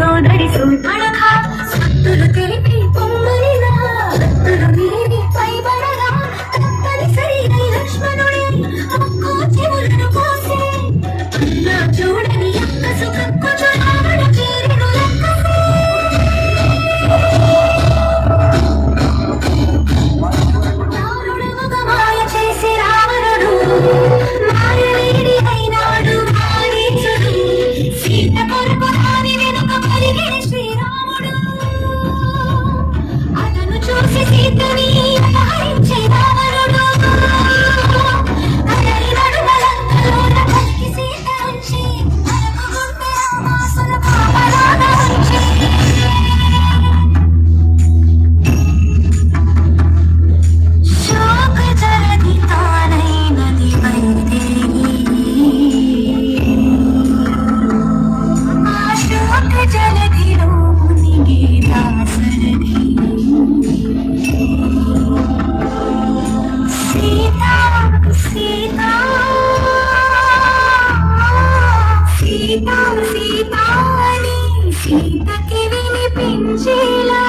సోదరి సూర్పణఖ సత్తులు తెలిపి పొమ్మలినా సత్తులు వీరి పైబడగా తప్పనిసరిగా లక్ష్మణుడి ముక్కు చెవులను కోసి అన్నా చూడని అక్క సుఖక్కు చురావణ చేరెను లక్కసి నారుడు మాయ చేసి రావణుడు మాయలేడి అయినాడు మారీచుడు సీత కొరకు రాని వెనుక పరిగెడి శ్రీరాముడు అతను చూసి సీతని అపహరించే రావణుడు అతని నడుమలంకలోన కలిగి సీత ఉంచి మనకు గుండె రామాసుల పాపలాగా ఉంచి శోక జలది తానైనది వైదేహి ఆ శోక జలదిలో మునిగి దాసరథి సీతా సీతా సీతా సీతా అని సీతకి వినిపించేలా